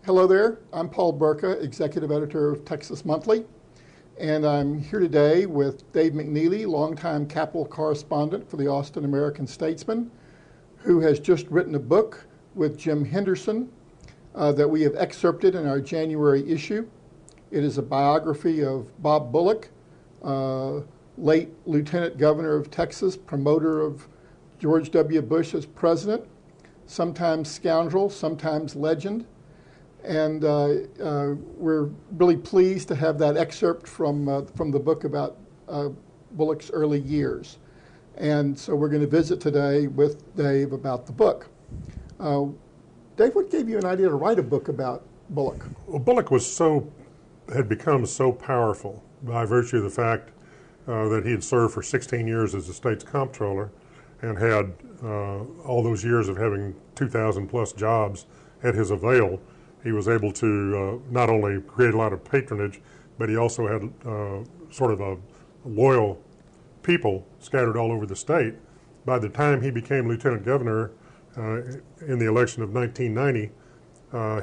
Hello there, I'm Paul Burka, Executive Editor of Texas Monthly, and I'm here today with Dave McNeely, longtime Capitol correspondent for the Austin American-Statesman, who has just written a book with Jim Henderson that we have excerpted in our January issue. It is a biography of Bob Bullock, late Lieutenant Governor of Texas, promoter of George W. Bush as president, sometimes scoundrel, sometimes legend. And we're really pleased to have that excerpt from the book about Bullock's early years. And so we're going to visit today with Dave about the book. Dave, what gave you an idea to write a book about Bullock? Well, Bullock had become so powerful by virtue of the fact that he had served for 16 years as the state's comptroller and had all those years of having 2,000 plus jobs at his avail. He was able to not only create a lot of patronage, but he also had sort of a loyal people scattered all over the state. By the time he became lieutenant governor in the election of 1990,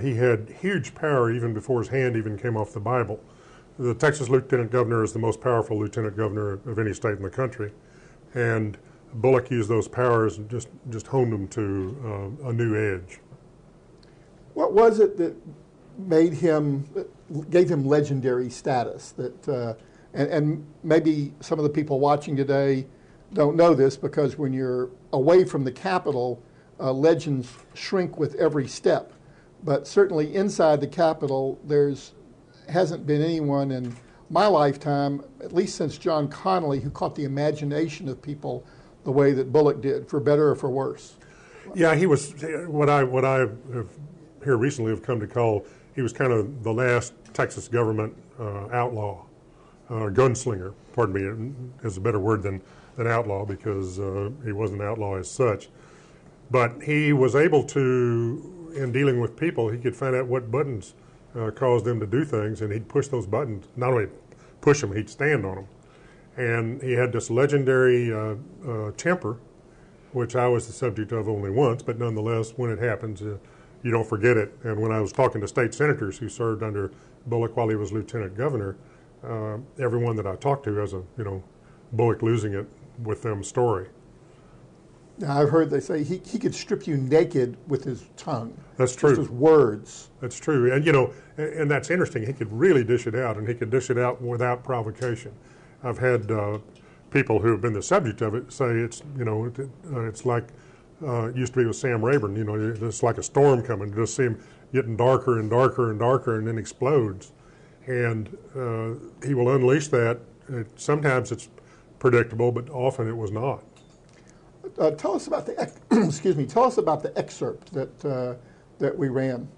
he had huge power even before his hand even came off the Bible. The Texas lieutenant governor is the most powerful lieutenant governor of any state in the country, and Bullock used those powers and just honed them to a new edge. What was it that gave him legendary status? And maybe some of the people watching today don't know this, because when you're away from the Capitol, legends shrink with every step. But certainly inside the Capitol, hasn't been anyone in my lifetime, at least since John Connally, who caught the imagination of people the way that Bullock did, for better or for worse. Yeah, he was what I have here recently have come to call, he was kind of the last Texas government outlaw, gunslinger, pardon me, is a better word than outlaw, because he wasn't an outlaw as such. But he was able to, in dealing with people, he could find out what buttons caused them to do things, and he'd push those buttons. Not only push them, he'd stand on them. And he had this legendary temper, which I was the subject of only once, but nonetheless, when it happens, you don't forget it. And when I was talking to state senators who served under Bullock while he was lieutenant governor, everyone that I talked to has a, Bullock losing it with them story. Now, I've heard they say he could strip you naked with his tongue. That's true. Just his words. That's true. And, and that's interesting. He could really dish it out, and he could dish it out without provocation. I've had people who have been the subject of it say it's, it's like it used to be with Sam Rayburn, it's like a storm coming. You just see him getting darker and darker and darker, and then explodes. And he will unleash that. Sometimes it's predictable, but often it was not. Tell us about the Tell us about the excerpt that we ran.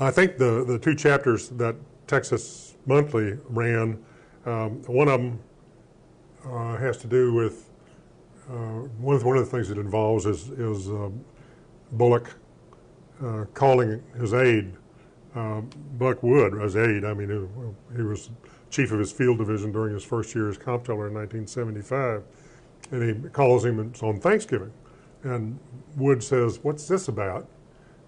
I think the two chapters that Texas Monthly ran, one of them has to do with one of the things it involves is Bullock calling his aide, Buck Wood, as aide. I mean, he was chief of his field division during his first year as comptroller in 1975. And he calls him, it's on Thanksgiving. And Wood says, "What's this about?"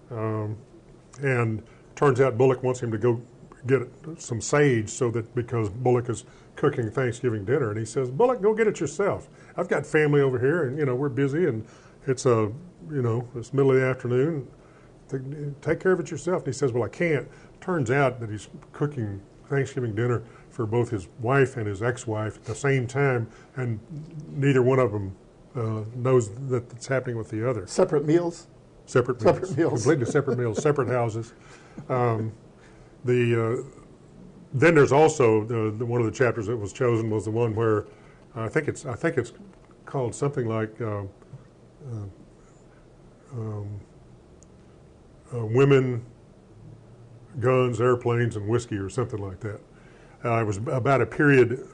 And turns out Bullock wants him to go get some sage because Bullock is cooking Thanksgiving dinner. And he says, "Bullock, go get it yourself. I've got family over here, and, we're busy, and it's it's middle of the afternoon. Take care of it yourself." And he says, "Well, I can't." Turns out that he's cooking Thanksgiving dinner for both his wife and his ex-wife at the same time, and neither one of them knows that it's happening with the other. Separate meals? Separate meals. Completely separate meals, separate houses. Then there's also one of the chapters that was chosen was the one where I think it's called something like Women, Guns, Airplanes, and Whiskey, or something like that. It was about a period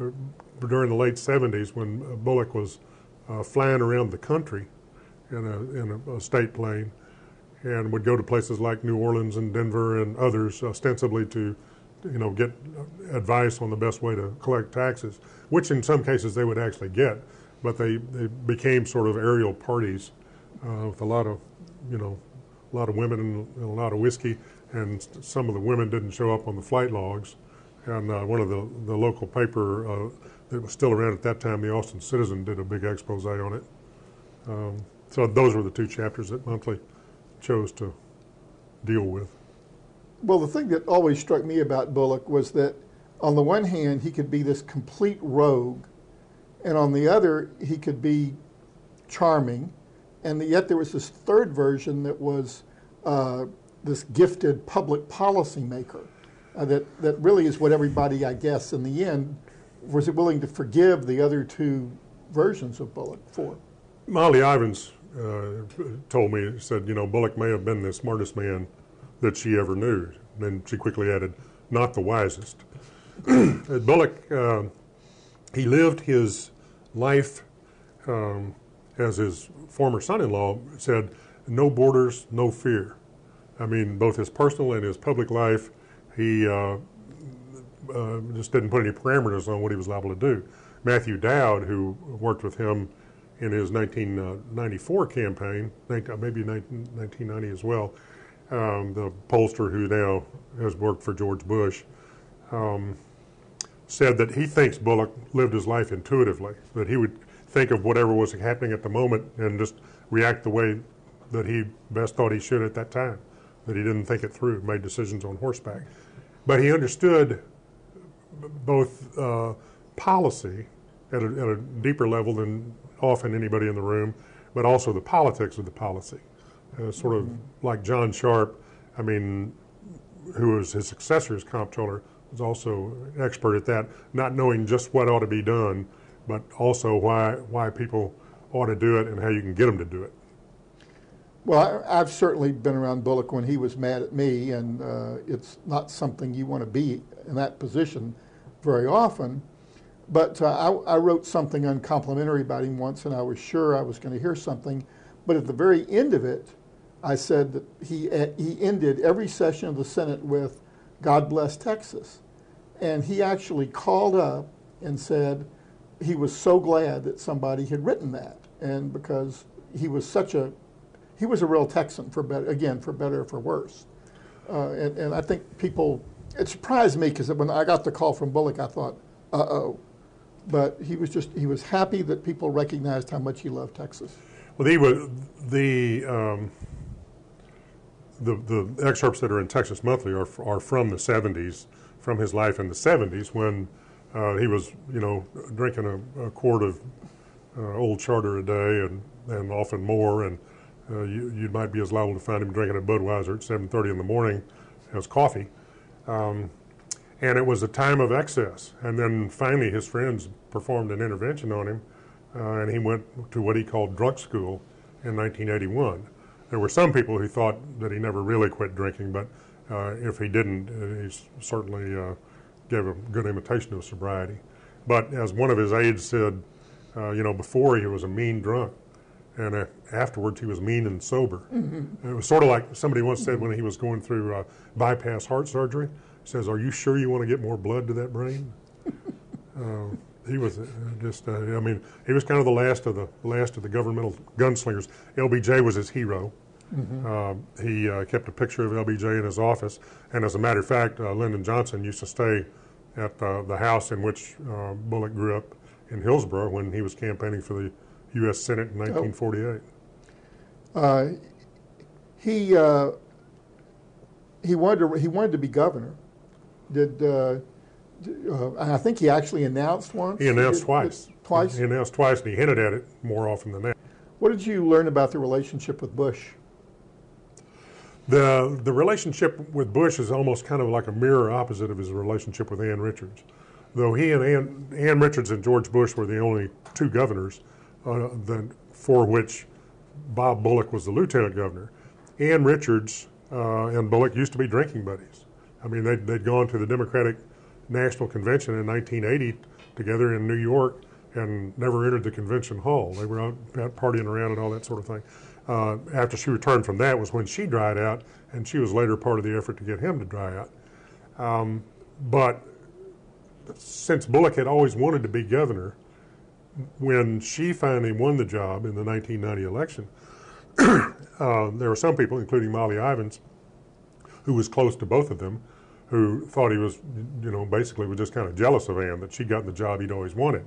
during the late 70s when Bullock was flying around the country in a state plane, and would go to places like New Orleans and Denver and others, ostensibly to get advice on the best way to collect taxes, which in some cases they would actually get, but they became sort of aerial parties with a lot of women and a lot of whiskey, and some of the women didn't show up on the flight logs. And one of the local paper that was still around at that time, the Austin Citizen, did a big expose on it. So those were the two chapters that Monthly chose to deal with. Well, the thing that always struck me about Bullock was that on the one hand, he could be this complete rogue, and on the other, he could be charming, and yet there was this third version that was this gifted public policy maker that really is what everybody, I guess, in the end, was willing to forgive the other two versions of Bullock for. Molly Ivins told me, said, Bullock may have been the smartest man that she ever knew. And she quickly added, not the wisest. Bullock, he lived his life, as his former son-in-law said, no borders, no fear. I mean, both his personal and his public life, he just didn't put any parameters on what he was liable to do. Matthew Dowd, who worked with him in his 1994 campaign, maybe 1990 as well, the pollster who now has worked for George Bush, said that he thinks Bullock lived his life intuitively, that he would think of whatever was happening at the moment and just react the way that he best thought he should at that time, that he didn't think it through, made decisions on horseback. But he understood both policy at a deeper level than often anybody in the room, but also the politics of the policy. Sort of like John Sharp, who was his successor as comptroller, was also an expert at that, not knowing just what ought to be done, but also why people ought to do it and how you can get them to do it. Well, I've certainly been around Bullock when he was mad at me, and it's not something you want to be in that position very often. But I wrote something uncomplimentary about him once, and I was sure I was going to hear something. But at the very end of it, I said that he ended every session of the Senate with, God bless Texas. And he actually called up and said he was so glad that somebody had written that. And because he was a real Texan, for better or for worse. And I think it surprised me because when I got the call from Bullock, I thought, uh-oh. But he was happy that people recognized how much he loved Texas. Well, the excerpts that are in Texas Monthly are from the 70s, from his life in the 70s when he was, drinking a quart of Old Charter a day and often more, and you might be as liable to find him drinking a Budweiser at 7:30 in the morning as coffee. And it was a time of excess. And then finally his friends performed an intervention on him, and he went to what he called drunk school in 1981. There were some people who thought that he never really quit drinking, but if he didn't, he certainly gave a good imitation of sobriety. But as one of his aides said, before he was a mean drunk, and afterwards he was mean and sober. Mm-hmm. It was sort of like somebody once said when he was going through bypass heart surgery, says, "Are you sure you want to get more blood to that brain?" He was he was kind of the last of the governmental gunslingers. LBJ was his hero. Mm-hmm. He kept a picture of LBJ in his office, and as a matter of fact, Lyndon Johnson used to stay at the house in which Bullock grew up in Hillsborough when he was campaigning for the U.S. Senate in 1948. He wanted to be governor. I think he actually announced once. He announced twice. Twice? He announced twice, and he hinted at it more often than that. What did you learn about the relationship with Bush? The relationship with Bush is almost kind of like a mirror opposite of his relationship with Ann Richards. Though he and Ann Richards and George Bush were the only two governors for which Bob Bullock was the lieutenant governor. Ann Richards and Bullock used to be drinking buddies. They'd gone to the Democratic National Convention in 1980 together in New York and never entered the convention hall. They were out partying around and all that sort of thing. After she returned from that was when she dried out, and she was later part of the effort to get him to dry out. But since Bullock had always wanted to be governor, when she finally won the job in the 1990 election, there were some people, including Molly Ivins, who was close to both of them, who thought he was, basically was just kind of jealous of Ann, that she'd gotten the job he'd always wanted.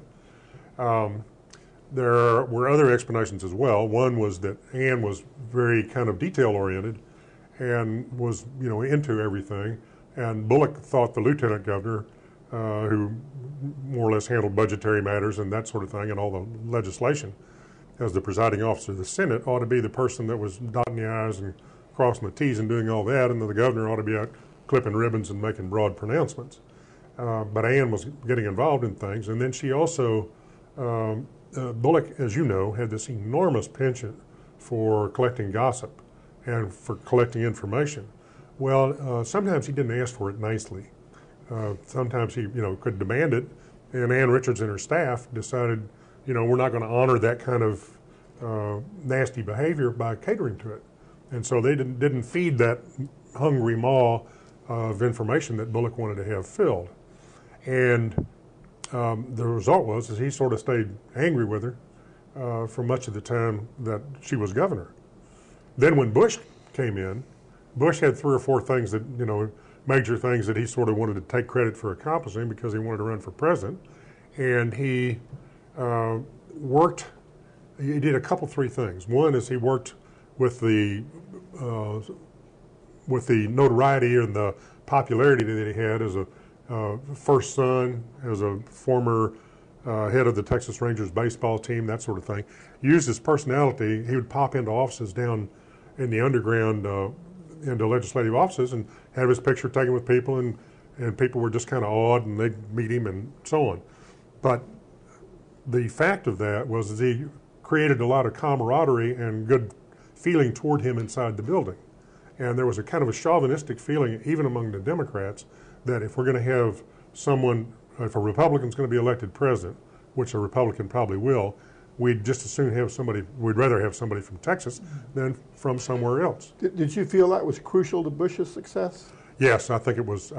There were other explanations as well. One was that Ann was very kind of detail-oriented and was, into everything. And Bullock thought the lieutenant governor, who more or less handled budgetary matters and that sort of thing and all the legislation, as the presiding officer of the Senate, ought to be the person that was dotting the I's and crossing the T's and doing all that, and then the governor ought to be out clipping ribbons and making broad pronouncements. But Ann was getting involved in things, and then she also, Bullock, as you know, had this enormous penchant for collecting gossip and for collecting information. Well, sometimes he didn't ask for it nicely. Sometimes he, could demand it, and Ann Richards and her staff decided, we're not going to honor that kind of nasty behavior by catering to it. And so they didn't feed that hungry maw of information that Bullock wanted to have filled. And the result was he sort of stayed angry with her for much of the time that she was governor. Then when Bush came in, Bush had 3 or 4 things that, major things that he sort of wanted to take credit for accomplishing because he wanted to run for president. And he he did a couple, 3 things. One is he worked with the notoriety and the popularity that he had as a first son, as a former head of the Texas Rangers baseball team, that sort of thing. Used his personality. He would pop into offices down in the underground, into legislative offices, and have his picture taken with people, and people were just kind of awed, and they'd meet him and so on. But the fact of that was that he created a lot of camaraderie and good feeling toward him inside the building. And there was a kind of a chauvinistic feeling, even among the Democrats, that if we're going to have someone, if a Republican's going to be elected president, which a Republican probably will, we'd just as soon have somebody, we'd rather have somebody from Texas than from somewhere else. Did you feel that was crucial to Bush's success? Yes, I think it was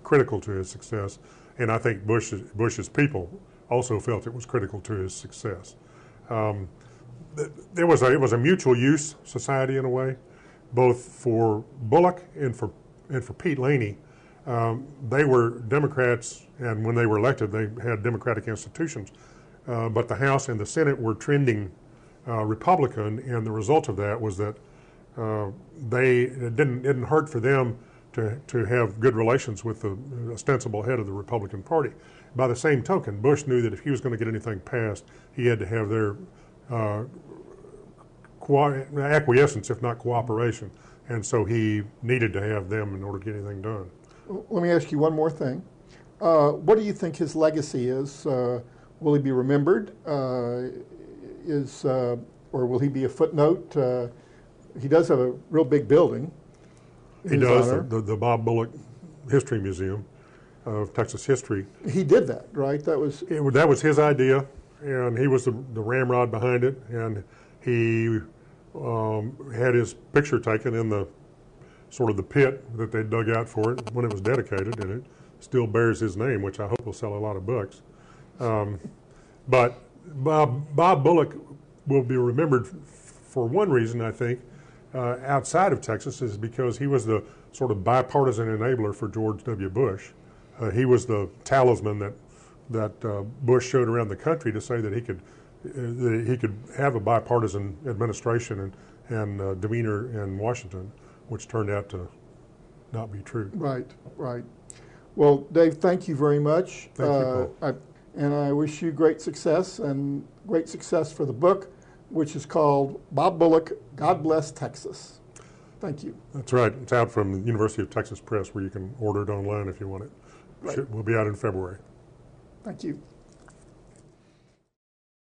critical to his success, and I think Bush's people also felt it was critical to his success. It was a mutual use society in a way, both for Bullock and for Pete Laney. They were Democrats, and when they were elected, they had Democratic institutions. But the House and the Senate were trending Republican, and the result of that was that it didn't hurt for them to have good relations with the ostensible head of the Republican Party. By the same token, Bush knew that if he was going to get anything passed, he had to have their acquiescence, if not cooperation, and so he needed to have them in order to get anything done. Let me ask you one more thing. What do you think his legacy is? Will he be remembered? Or will he be a footnote? He does have a real big building. He does, the Bob Bullock History Museum of Texas history. He did that, right? That was his idea, and he was the ramrod behind it, and he had his picture taken in the sort of the pit that they dug out for it when it was dedicated, and it still bears his name, which I hope will sell a lot of books. But Bob Bullock will be remembered for one reason, I think, outside of Texas, is because he was the sort of bipartisan enabler for George W. Bush. He was the talisman that Bush showed around the country to say that he could have a bipartisan administration and demeanor in Washington, which turned out to not be true. Right. Well, Dave, thank you very much. Thank you, Paul. And I wish you great success, and great success for the book, which is called Bob Bullock, God Bless Texas. Thank you. That's right. It's out from the University of Texas Press, where you can order it online if you want it. Right. We'll be out in February. Thank you.